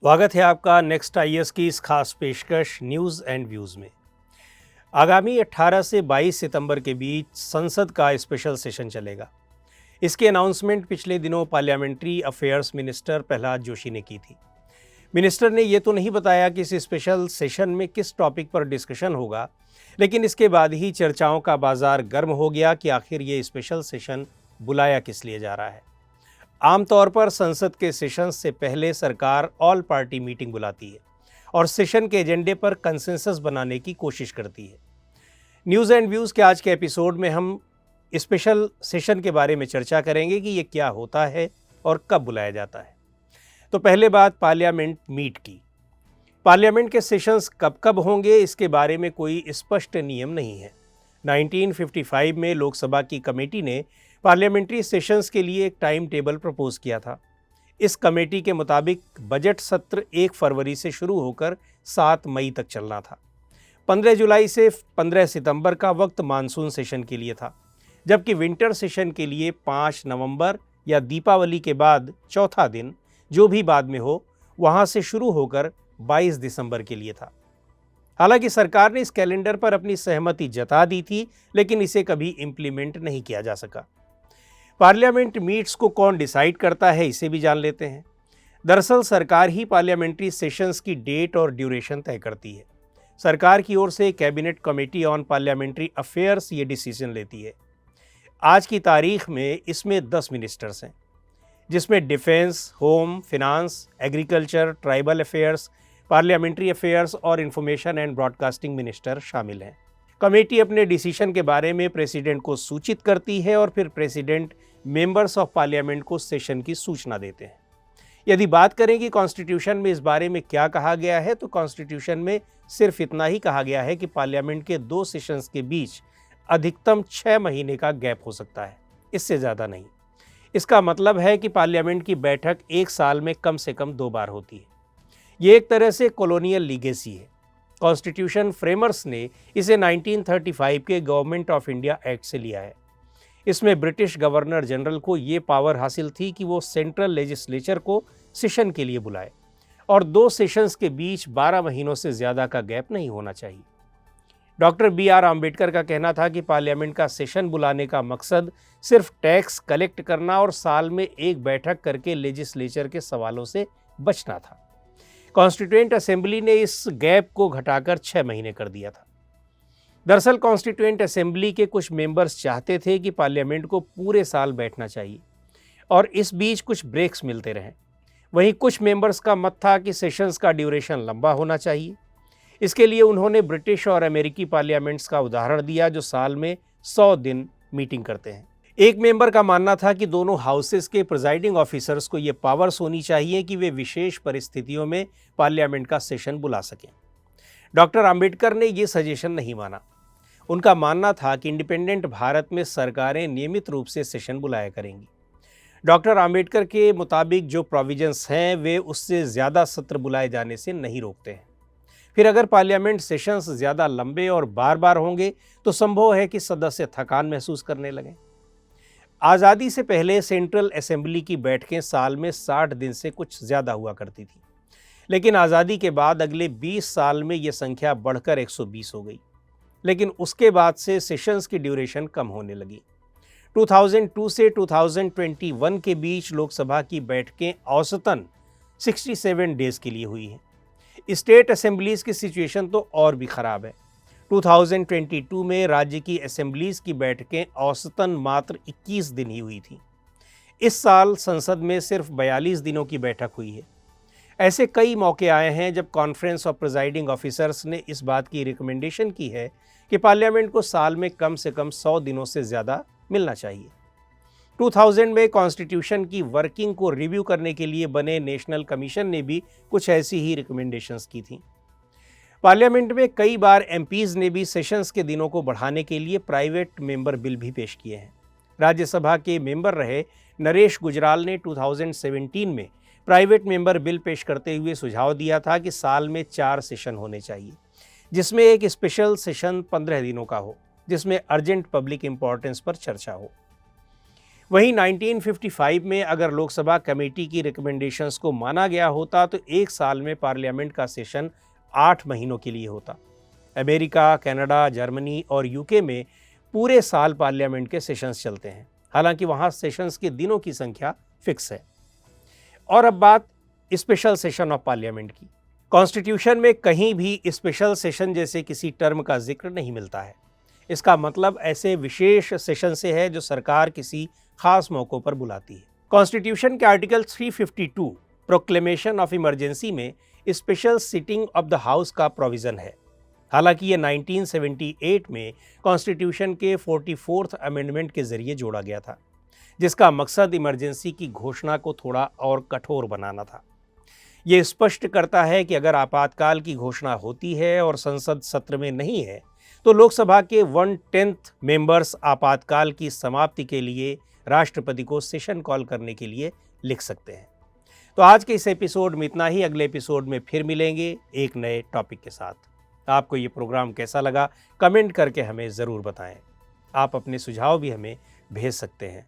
स्वागत है आपका नेक्स्ट आईएएस की इस खास पेशकश न्यूज़ एंड व्यूज़ में। आगामी 18 से 22 सितंबर के बीच संसद का स्पेशल सेशन चलेगा। इसकी अनाउंसमेंट पिछले दिनों parliamentary affairs minister Prahlad Joshi ने की थी। मिनिस्टर ने ये तो नहीं बताया कि इस स्पेशल सेशन में किस टॉपिक पर डिस्कशन होगा, लेकिन इसके बाद ही चर्चाओं का बाजार गर्म हो गया कि आखिर ये स्पेशल सेशन बुलाया किस लिए जा रहा है। आमतौर पर संसद के सेशन से पहले सरकार ऑल पार्टी मीटिंग बुलाती है और सेशन के एजेंडे पर कंसेंसस बनाने की कोशिश करती है। न्यूज़ एंड व्यूज़ के आज के एपिसोड में हम स्पेशल सेशन के बारे में चर्चा करेंगे कि ये क्या होता है और कब बुलाया जाता है। तो पहले बात पार्लियामेंट मीट की। पार्लियामेंट के सेशंस कब कब होंगे, इसके बारे में कोई स्पष्ट नियम नहीं है। 1955 में लोकसभा की कमेटी ने पार्लियामेंट्री सेशंस के लिए एक टाइम टेबल प्रपोज किया था। इस कमेटी के मुताबिक बजट सत्र 1 फरवरी से शुरू होकर 7 मई तक चलना था। 15 जुलाई से 15 सितंबर का वक्त मानसून सेशन के लिए था, जबकि विंटर सेशन के लिए 5 नवंबर या दीपावली के बाद चौथा दिन, जो भी बाद में हो, वहां से शुरू होकर 22 दिसंबर के लिए था। हालांकि सरकार ने इस कैलेंडर पर अपनी सहमति जता दी थी, लेकिन इसे कभी इम्प्लीमेंट नहीं किया जा सका। पार्लियामेंट मीट्स को कौन डिसाइड करता है, इसे भी जान लेते हैं। दरअसल सरकार ही पार्लियामेंट्री सेशंस की डेट और ड्यूरेशन तय करती है। सरकार की ओर से cabinet committee on parliamentary affairs ये डिसीजन लेती है। आज की तारीख में इसमें 10 मिनिस्टर्स हैं, जिसमें defence, home, finance, agriculture, tribal affairs, parliamentary affairs और इंफॉर्मेशन एंड ब्रॉडकास्टिंग मिनिस्टर शामिल हैं। कमेटी अपने डिसीजन के बारे में प्रेसिडेंट को सूचित करती है और फिर प्रेसिडेंट मेंबर्स ऑफ पार्लियामेंट को सेशन की सूचना देते हैं। यदि बात करें कि कॉन्स्टिट्यूशन में इस बारे में क्या कहा गया है, तो कॉन्स्टिट्यूशन में सिर्फ इतना ही कहा गया है कि पार्लियामेंट के 2 सेशंस के बीच अधिकतम 6 महीने का गैप हो सकता है, इससे ज़्यादा नहीं। इसका मतलब है कि पार्लियामेंट की बैठक 1 साल में कम से कम 2 बार होती है। ये एक तरह से कॉलोनियल लीगेसी है। कॉन्स्टिट्यूशन फ्रेमर्स ने इसे 1935 के गवर्नमेंट ऑफ इंडिया एक्ट से लिया है। इसमें ब्रिटिश गवर्नर जनरल को ये पावर हासिल थी कि वो सेंट्रल लेजिस्लेचर को सेशन के लिए बुलाए और 2 सेशंस के बीच 12 महीनों से ज़्यादा का गैप नहीं होना चाहिए। डॉक्टर BR आम्बेडकर का कहना था कि पार्लियामेंट का सेशन बुलाने का मकसद सिर्फ टैक्स कलेक्ट करना और साल में एक बैठक करके लेजिस्लेचर के सवालों से बचना था। कॉन्स्टिट्यूएंट असेंबली ने इस गैप को घटाकर 6 महीने कर दिया था। दरअसल कॉन्स्टिट्यूएंट असेंबली के कुछ मेंबर्स चाहते थे कि पार्लियामेंट को पूरे साल बैठना चाहिए और इस बीच कुछ ब्रेक्स मिलते रहें। वहीं कुछ मेंबर्स का मत था कि सेशंस का ड्यूरेशन लंबा होना चाहिए। इसके लिए उन्होंने ब्रिटिश और अमेरिकी पार्लियामेंट्स का उदाहरण दिया, जो साल में 100 दिन मीटिंग करते हैं। एक मेंबर का मानना था कि दोनों हाउसेस के प्रिजाइडिंग ऑफिसर्स को ये पावर्स होनी चाहिए कि वे विशेष परिस्थितियों में पार्लियामेंट का सेशन बुला सकें। डॉक्टर आम्बेडकर ने ये सजेशन नहीं माना। उनका मानना था कि इंडिपेंडेंट भारत में सरकारें नियमित रूप से सेशन बुलाया करेंगी। डॉक्टर आम्बेडकर के मुताबिक जो प्रोविजंस हैं, वे उससे ज़्यादा सत्र बुलाए जाने से नहीं रोकते हैं। फिर अगर पार्लियामेंट सेशंस ज़्यादा लंबे और बार बार होंगे तो संभव है कि सदस्य थकान महसूस करने लगें। आज़ादी से पहले सेंट्रल असेंबली की बैठकें साल में 60 दिन से कुछ ज़्यादा हुआ करती थी, लेकिन आज़ादी के बाद अगले 20 साल में ये संख्या बढ़कर 120 हो गई। लेकिन उसके बाद से सेशंस की ड्यूरेशन कम होने लगी। 2002 से 2021 के बीच लोकसभा की बैठकें औसतन 67 डेज के लिए हुई हैं। स्टेट असेंबलीज़ की सिचुएशन तो और भी ख़राब है। 2022 में राज्य की असेंबलीज़ की बैठकें औसतन मात्र 21 दिन ही हुई थी। इस साल संसद में सिर्फ 42 दिनों की बैठक हुई है। ऐसे कई मौके आए हैं जब कॉन्फ्रेंस ऑफ प्रिजाइडिंग ऑफिसर्स ने इस बात की रिकमेंडेशन की है कि पार्लियामेंट को साल में कम से कम 100 दिनों से ज़्यादा मिलना चाहिए। 2000 में कॉन्स्टिट्यूशन की वर्किंग को रिव्यू करने के लिए बने नेशनल कमीशन ने भी कुछ ऐसी ही रिकमेंडेशंस की थी। पार्लियामेंट में कई बार एमपीज़ ने भी सेशंस के दिनों को बढ़ाने के लिए प्राइवेट मेंबर बिल भी पेश किए हैं। राज्यसभा के मेंबर रहे नरेश गुजराल ने 2017 में प्राइवेट मेंबर बिल पेश करते हुए सुझाव दिया था कि साल में 4 सेशन होने चाहिए, जिसमें एक स्पेशल सेशन 15 दिनों का हो, जिसमें अर्जेंट पब्लिक इंपॉर्टेंस पर चर्चा हो। वहीं 1955 में अगर लोकसभा कमेटी की रिकमेंडेशंस को माना गया होता तो एक साल में पार्लियामेंट का सेशन 8 महीनों के लिए होता। अमेरिका, कनाडा, जर्मनी और यूके में पूरे साल पार्लियामेंट के सेशंस चलते हैं। हालांकि वहां सेशंस के दिनों की संख्या फिक्स है। और अब बात स्पेशल सेशन ऑफ पार्लियामेंट की। कॉन्स्टिट्यूशन में कहीं भी स्पेशल सेशन जैसे किसी टर्म का जिक्र नहीं मिलता है। इसका मतलब ऐसे विशेष सेशन से है जो सरकार किसी खास मौकों पर बुलाती है। कॉन्स्टिट्यूशन के आर्टिकल 352 प्रोक्लेमेशन ऑफ इमरजेंसी में special sitting of the house का प्रोविजन है। हालांकि ये 1978 में कॉन्स्टिट्यूशन के 44th अमेंडमेंट के जरिए जोड़ा गया था, जिसका मकसद इमरजेंसी की घोषणा को थोड़ा और कठोर बनाना था। ये स्पष्ट करता है कि अगर आपातकाल की घोषणा होती है और संसद सत्र में नहीं है तो लोकसभा के 1/10 मेंबर्स आपातकाल की समाप्ति के लिए राष्ट्रपति को सेशन कॉल करने के लिए लिख सकते हैं। तो आज के इस एपिसोड में इतना ही। अगले एपिसोड में फिर मिलेंगे एक नए टॉपिक के साथ। आपको ये प्रोग्राम कैसा लगा कमेंट करके हमें ज़रूर बताएं। आप अपने सुझाव भी हमें भेज सकते हैं।